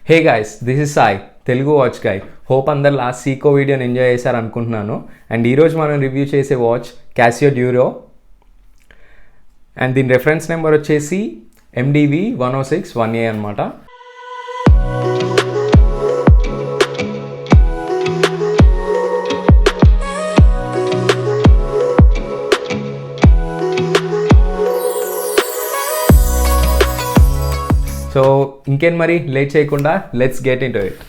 Hey guys, this is Sai, Telugu watch guy. Hope అందరు last Seeko వీడియోని enjoy చేశారు అనుకుంటున్నాను. అండ్ ఈరోజు మనం రివ్యూ చేసే వాచ్ Casio Duro. అండ్ దీని రెఫరెన్స్ నెంబర్ వచ్చేసి MDV1061A అనమాట. సో ఇంకేం మరి లేట్ చేయకుండా let's get in to it.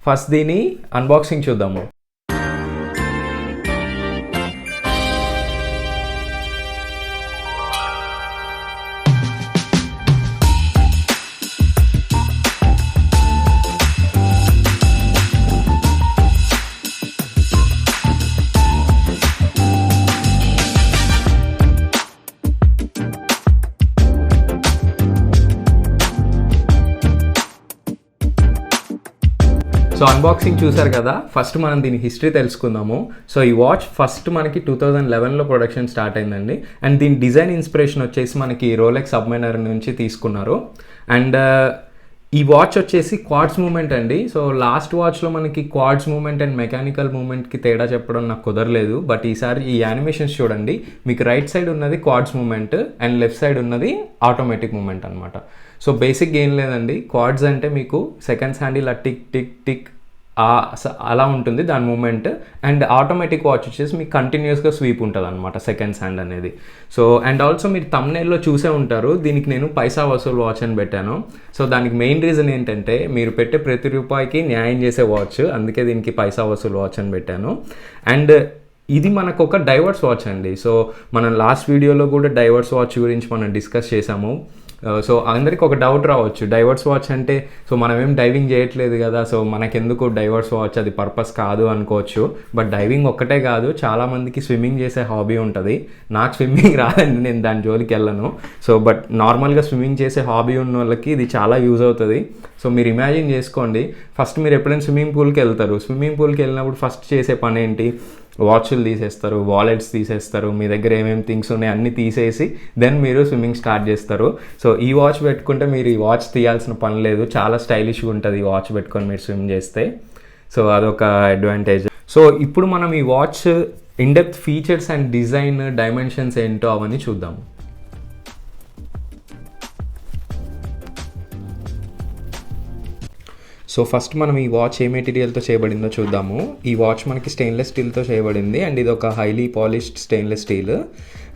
First దీని అన్బాక్సింగ్ చూద్దాము. సో అన్బాక్సింగ్ చూసారు కదా, ఫస్ట్ మనం దీని హిస్టరీ తెలుసుకుందాము. సో ఈ వాచ్ ఫస్ట్ మనకి 2011లో ప్రొడక్షన్ స్టార్ట్ అయిందండి. అండ్ దీని డిజైన్ ఇన్స్పిరేషన్ వచ్చేసి మనకి రోలెక్స్ సబ్మైనర్ నుంచి తీసుకున్నారు. అండ్ ఈ వాచ్ వచ్చేసి క్వార్ట్స్ మూమెంట్ అండి. సో లాస్ట్ వాచ్లో మనకి క్వార్ట్స్ మూమెంట్ అండ్ మెకానికల్ మూమెంట్కి తేడా చెప్పడం నాకు కుదరలేదు. బట్ ఈసారి ఈ యానిమేషన్స్ చూడండి, మీకు రైట్ సైడ్ ఉన్నది quartz movement and left side ఉన్నది ఆటోమేటిక్ మూమెంట్ అనమాట. సో బేసిక్ ఏం లేదండి, క్వార్ట్స్ అంటే మీకు సెకండ్స్ హ్యాండ్ ఇలా టిక్ టిక్ టిక్ అలా ఉంటుంది దాని మూమెంట్. అండ్ ఆటోమేటిక్ వాచ్ వచ్చేసి మీకు కంటిన్యూస్గా స్వీప్ ఉంటుంది అనమాట సెకండ్స్ హ్యాండ్ అనేది. సో అండ్ ఆల్సో మీరు థంబ్నెయిల్లో చూసే ఉంటారు, దీనికి నేను పైసా వసూలు వాచ్ అని పెట్టాను. సో దానికి మెయిన్ రీజన్ ఏంటంటే మీరు పెట్టే ప్రతి రూపాయికి న్యాయం చేసే వాచ్, అందుకే దీనికి పైసా వసూలు వాచ్ అని పెట్టాను. అండ్ ఇది మనకు ఒక డైవర్స్ వాచ్ అండి. సో మనం లాస్ట్ వీడియోలో కూడా డైవర్స్ వాచ్ గురించి మనం డిస్కస్ చేసాము. సో అందరికి ఒక డౌట్ రావచ్చు, డైవర్స్ వాచ్ అంటే సో మనం ఏం డైవింగ్ చేయట్లేదు కదా, సో మనకెందుకు డైవర్స్ వాచ్, అది పర్పస్ కాదు అనుకోవచ్చు. బట్ డైవింగ్ ఒక్కటే కాదు, చాలామందికి స్విమ్మింగ్ చేసే హాబీ ఉంటుంది. నాకు స్విమ్మింగ్ రాదండి, నేను దాని జోలికి వెళ్ళను. సో బట్ నార్మల్గా స్విమ్మింగ్ చేసే హాబీ ఉన్న వాళ్ళకి ఇది చాలా యూజ్ అవుతుంది. సో మీరు ఇమాజిన్ చేసుకోండి, ఫస్ట్ మీరు ఎప్పుడైనా స్విమ్మింగ్ పూల్కి వెళ్తారు, స్విమ్మింగ్ పూల్కి వెళ్ళినప్పుడు ఫస్ట్ చేసే పని ఏంటి, వాచ్లు తీసేస్తారు, వాలెట్స్ తీసేస్తారు, మీ దగ్గర ఏమేమి థింగ్స్ ఉన్నాయి అన్నీ తీసేసి దెన్ మీరు స్విమ్మింగ్ స్టార్ట్ చేస్తారు. సో ఈ వాచ్ పెట్టుకుంటే మీరు ఈ వాచ్ తీయాల్సిన పని లేదు, చాలా స్టైలిష్గా ఉంటుంది ఈ వాచ్ పెట్టుకొని మీరు స్విమ్ చేస్తే. సో అదొక అడ్వాంటేజ్. సో ఇప్పుడు మనం ఈ watch in depth features and design dimensions ఏంటో అవన్నీ చూద్దాము. సో ఫస్ట్ మనం ఈ వాచ్ ఏ మెటీరియల్తో చేయబడిందో చూద్దాము. ఈ వాచ్ మనకి స్టెయిన్లెస్ స్టీల్తో చేయబడింది అండ్ ఇది ఒక highly polished stainless steel.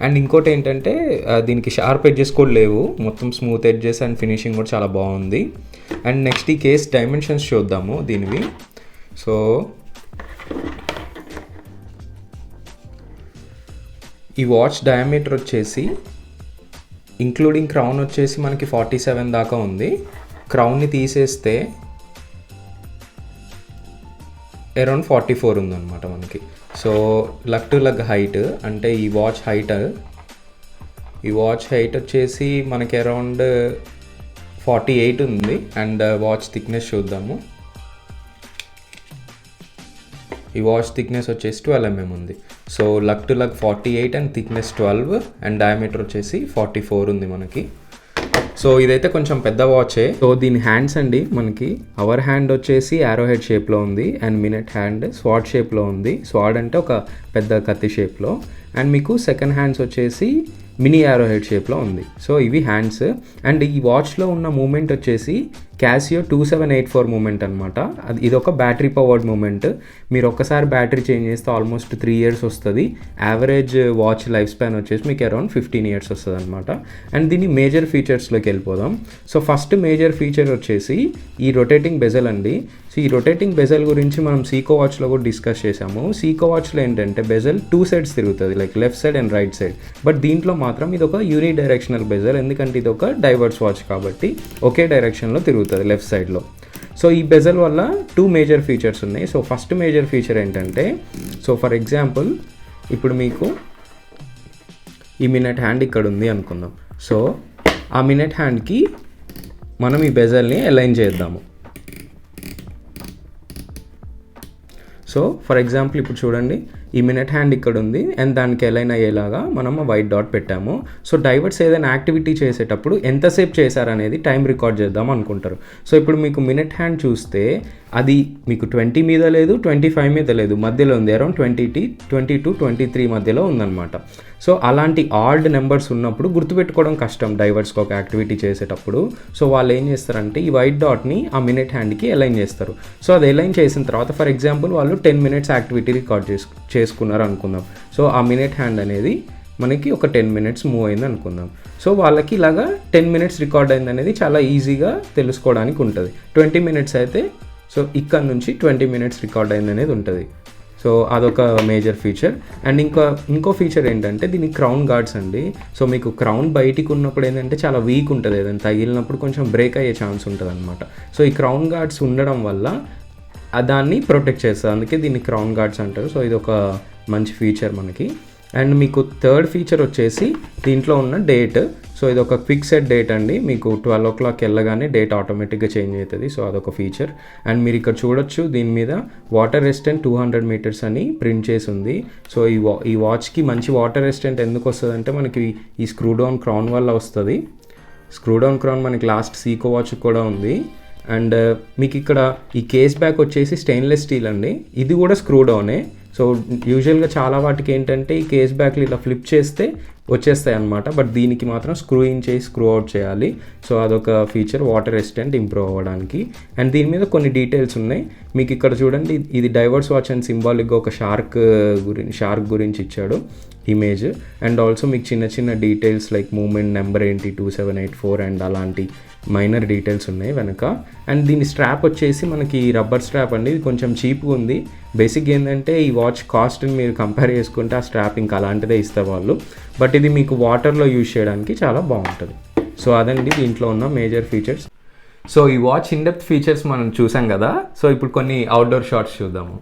And ఇంకోటి ఏంటంటే దీనికి షార్ప్ ఎడ్జెస్ కూడా లేవు, మొత్తం స్మూత్ ఎడ్జెస్ అండ్ ఫినిషింగ్ కూడా చాలా బాగుంది. అండ్ నెక్స్ట్ ఈ కేస్ డైమెన్షన్స్ చూద్దాము దీనివి. సో ఈ వాచ్ డయామీటర్ వచ్చేసి ఇంక్లూడింగ్ క్రౌన్ వచ్చేసి మనకి 47 దాకా ఉంది. క్రౌన్ని తీసేస్తే అరౌండ్ 44 ఉందన్నమాట మనకి. సో లగ్ టు లగ్ హైట్ అంటే ఈ వాచ్ హైట్ వచ్చేసి మనకి అరౌండ్ 48 ఉంది. అండ్ వాచ్ థిక్నెస్ చూద్దాము. ఈ వాచ్ థిక్నెస్ వచ్చేసి 12 mm ఉంది. So lug to lug 48 and thickness 12 and diameter వచ్చేసి 44 ఉంది మనకి. సో ఇదైతే కొంచెం పెద్ద వాచే. సో దీని హ్యాండ్స్ అండి, మనకి అవర్ హ్యాండ్ వచ్చేసి యారో హెడ్ షేప్లో ఉంది అండ్ మినట్ హ్యాండ్ స్వాడ్ షేప్లో ఉంది. స్వాడ్ అంటే ఒక పెద్ద కత్తి షేప్లో. అండ్ మీకు సెకండ్ హ్యాండ్స్ వచ్చేసి మినీ యారో హెడ్ షేప్లో ఉంది. సో ఇవి హ్యాండ్స్. అండ్ ఈ వాచ్లో ఉన్న మూమెంట్ వచ్చేసి Casio 2784 మూమెంట్ అనమాట. ఇది ఒక బ్యాటరీ పవర్డ్ మూమెంట్. మీరు ఒక్కసారి బ్యాటరీ చేంజ్ చేస్తే ఆల్మోస్ట్ 3 years వస్తుంది. యావరేజ్ వాచ్ లైఫ్ స్పాన్ వచ్చేసి మీకు అరౌండ్ 15 years వస్తుంది అనమాట. అండ్ దీని మేజర్ ఫీచర్స్లోకి వెళ్ళిపోదాం. సో ఫస్ట్ మేజర్ ఫీచర్ వచ్చేసి ఈ రొటేటింగ్ బెజల్ అండి. సో ఈ రొటేటింగ్ బెజల్ గురించి మనం సీకో వాచ్లో కూడా డిస్కస్ చేసాము. సీకో వాచ్లో ఏంటంటే బెజల్ 2 sides తిరుగుతుంది, like left side and right side. But దీంట్లో మాత్రం ఇది ఒక యూని డైరెక్షనల్ బెజల్, ఎందుకంటే ఇది ఒక డైవర్స్ వాచ్ కాబట్టి ఒకే డైరెక్షన్లో తిరుగుతుంది లెఫ్ట్ సైడ్లో. సో ఈ బెజల్ వల్ల 2 మేజర్ ఫీచర్స్ ఉన్నాయి. సో ఫస్ట్ మేజర్ ఫీచర్ ఏంటంటే, సో ఫర్ ఎగ్జాంపుల్ ఇప్పుడు మీకు ఈ మినట్ హ్యాండ్ ఇక్కడ ఉంది అనుకుందాం. సో ఆ మినట్ హ్యాండ్కి మనం ఈ బెజల్ని అలైన్ చేద్దాము. సో ఫర్ ఎగ్జాంపుల్ ఇప్పుడు చూడండి, ఈ మినిట్ హ్యాండ్ ఇక్కడ ఉంది అండ్ దానికి అలైన్ అయ్యేలాగా మనం వైట్ డాట్ పెట్టాము. సో డైవర్స్ ఏదైనా యాక్టివిటీ చేసేటప్పుడు ఎంతసేపు చేశారనేది టైం రికార్డ్ చేద్దాం అనుకుంటారు. సో ఇప్పుడు మీకు మినిట్ హ్యాండ్ చూస్తే అది మీకు 20 మీద లేదు, 25 మీద లేదు, మధ్యలో ఉంది. అరౌండ్ 22, 23 మధ్యలో ఉందన్నమాట. సో అలాంటి ఆల్డ్ నెంబర్స్ ఉన్నప్పుడు గుర్తుపెట్టుకోవడం కష్టం డైవర్స్కి ఒక యాక్టివిటీ చేసేటప్పుడు. సో వాళ్ళు ఏం చేస్తారంటే ఈ వైట్ డాట్ని ఆ మినిట్ హ్యాండ్కి అలైన్ చేస్తారు. సో అది అలైన్ చేసిన తర్వాత ఫర్ ఎగ్జాంపుల్ వాళ్ళు 10 minutes యాక్టివిటీ రికార్డ్ చేసుకున్నారు అనుకుందాం. సో ఆ మినిట్ హ్యాండ్ అనేది మనకి ఒక 10 minutes మూవ్ అయింది అనుకుందాం. సో వాళ్ళకి ఇలాగా 10 minutes రికార్డ్ అయింది అనేది చాలా ఈజీగా తెలుసుకోవడానికి ఉంటుంది. 20 minutes అయితే సో ఇక్కడ నుంచి 20 minutes రికార్డ్ అయింది అనేది ఉంటుంది. సో అదొక మేజర్ ఫీచర్. అండ్ ఇంకో ఫీచర్ ఏంటంటే దీని క్రౌన్ గార్డ్స్ అండి. సో మీకు క్రౌన్ బయటికి ఉన్నప్పుడు ఏంటంటే చాలా వీక్ ఉంటుంది, ఏదైనా తగిలినప్పుడు కొంచెం బ్రేక్ అయ్యే ఛాన్స్ ఉంటుంది అనమాట. సో ఈ క్రౌన్ గార్డ్స్ ఉండడం వల్ల దాన్ని ప్రొటెక్ట్ చేస్తుంది, అందుకే దీన్ని క్రౌన్ గార్డ్స్ అంటారు. సో ఇది ఒక మంచి ఫీచర్ మనకి. అండ్ మీకు థర్డ్ ఫీచర్ వచ్చేసి దీంట్లో ఉన్న డేట్. సో ఇది ఒక క్విక్ సెట్ డేట్ అండి. మీకు 12 o'clock వెళ్ళగానే డేట్ ఆటోమేటిక్గా చేంజ్ అవుతుంది. సో అదొక ఫీచర్. అండ్ మీరు ఇక్కడ చూడొచ్చు దీని మీద వాటర్ రెసిస్టెంట్ 200 meters అని ప్రింట్ చేసి ఉంది. సో ఈ వాచ్కి మంచి వాటర్ రెసిస్టెంట్ ఎందుకు వస్తుంది అంటే మనకి ఈ స్క్రూ డౌన్ క్రౌన్ వల్ల వస్తుంది. స్క్రూ డౌన్ క్రౌన్ మనకి లాస్ట్ సీకో వాచ్ కూడా ఉంది. అండ్ మీకు ఇక్కడ ఈ కేస్ బ్యాక్ వచ్చేసి స్టెయిన్లెస్ స్టీల్ అండి. ఇది కూడా స్క్రూ డౌనే. సో యూజువల్గా చాలా వాటికి ఏంటంటే ఈ కేస్ బ్యాక్లు ఇలా ఫ్లిప్ చేస్తే వచ్చేస్తాయి అనమాట, బట్ దీనికి మాత్రం స్క్రూ ఇన్ చేసి స్క్రూ అవుట్ చేయాలి. సో అదొక ఫీచర్ వాటర్ రెసిస్టెంట్ ఇంప్రూవ్ అవ్వడానికి. అండ్ దీని మీద కొన్ని డీటెయిల్స్ ఉన్నాయి. మీకు ఇక్కడ చూడండి, ఇది డైవర్స్ వాచ్ అండ్ సింబాలిక్గా ఒక షార్క్ గురించి ఇచ్చాడు ఇమేజ్. అండ్ ఆల్సో మీకు చిన్న చిన్న డీటెయిల్స్ లైక్ మూమెంట్ నెంబర్ ఏంటి 2784 అండ్ అలాంటి మైనర్ డీటెయిల్స్ ఉన్నాయి వెనక. అండ్ దీని స్ట్రాప్ వచ్చేసి మనకి రబ్బర్ స్ట్రాప్ అండి. ఇది కొంచెం చీప్గా ఉంది. బేసిక్ ఏంటంటే ఈ వాచ్ కాస్ట్ని మీరు కంపేర్ చేసుకుంటే ఆ స్ట్రాప్ ఇంకా అలాంటిదే ఇస్తారు వాళ్ళు, బట్ ఇది మీకు వాటర్లో యూజ్ చేయడానికి చాలా బాగుంటుంది. సో అదండి దీంట్లో ఉన్న మేజర్ ఫీచర్స్. సో ఈ వాచ్ ఇన్ డెప్త్ ఫీచర్స్ మనం చూసాం కదా. సో ఇప్పుడు కొన్ని అవుట్డోర్ షాట్స్ చూద్దాము.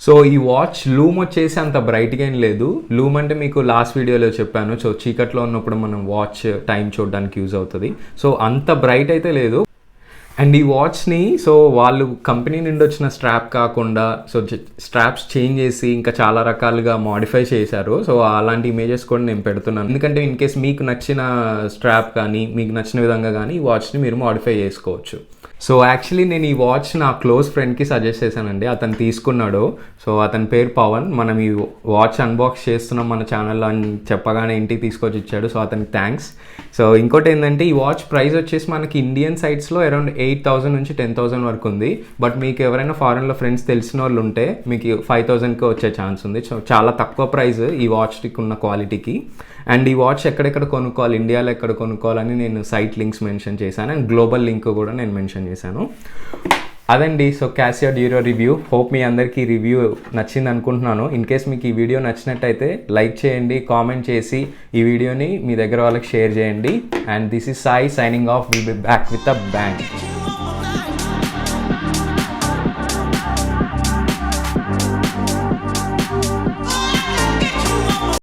సో ఈ వాచ్ లూమ్ వచ్చేసి అంత బ్రైట్గా ఏం లేదు. లూమ్ అంటే మీకు లాస్ట్ వీడియోలో చెప్పాను. సో చీకట్లో ఉన్నప్పుడు మనం వాచ్ టైం చూడడానికి యూజ్ అవుతుంది. సో అంత బ్రైట్ అయితే లేదు. అండ్ ఈ వాచ్ని సో వాళ్ళు కంపెనీ నుండి వచ్చిన స్ట్రాప్ కాకుండా సో స్ట్రాప్స్ చేంజ్ చేసి ఇంకా చాలా రకాలుగా మాడిఫై చేశారు. సో అలాంటి ఇమేజెస్ కూడా నేను పెడుతున్నాను, ఎందుకంటే ఇన్ కేస్ మీకు నచ్చిన స్ట్రాప్ కానీ మీకు నచ్చిన విధంగా కానీ ఈ వాచ్ని మీరు మాడిఫై చేసుకోవచ్చు. సో యాక్చువల్లీ నేను ఈ వాచ్ నా క్లోజ్ ఫ్రెండ్కి సజెస్ట్ చేశానండి. అతను తీసుకున్నాడు. సో అతని పేరు పవన్. మనం ఈ వాచ్ అన్బాక్స్ చేస్తున్నాం మన ఛానల్లో అని చెప్పగానే ఇంటికి తీసుకొచ్చి ఇచ్చాడు. సో అతనికి థ్యాంక్స్. సో ఇంకోటి ఏంటంటే ఈ వాచ్ ప్రైస్ వచ్చేసి మనకి ఇండియన్ సైట్స్లో అరౌండ్ 8,000 నుంచి 10,000 వరకు ఉంది. బట్ మీకు ఎవరైనా ఫారెన్లో ఫ్రెండ్స్ తెలిసిన వాళ్ళు ఉంటే మీకు 5,000కి వచ్చే ఛాన్స్ ఉంది. సో చాలా తక్కువ ప్రైస్ ఈ వాచ్కి ఉన్న క్వాలిటీకి. అండ్ ఈ వాచ్ ఎక్కడెక్కడ కొనుక్కోవాలి, ఇండియాలో ఎక్కడ కొనుక్కోవాలని నేను సైట్ లింక్స్ మెన్షన్ చేశాను. అండ్ గ్లోబల్ లింక్ కూడా నేను మెన్షన్ చేశాను. అదండి so Casio Duro review. Hope మీ అందరికీ రివ్యూ నచ్చింది అనుకుంటున్నాను. ఇన్ కేస్ మీకు ఈ వీడియో నచ్చినట్టయితే లైక్ చేయండి, కామెంట్ చేసి ఈ వీడియోని మీ దగ్గర వాళ్ళకి షేర్ చేయండి. And this is Sai signing off. Will be back with a bang.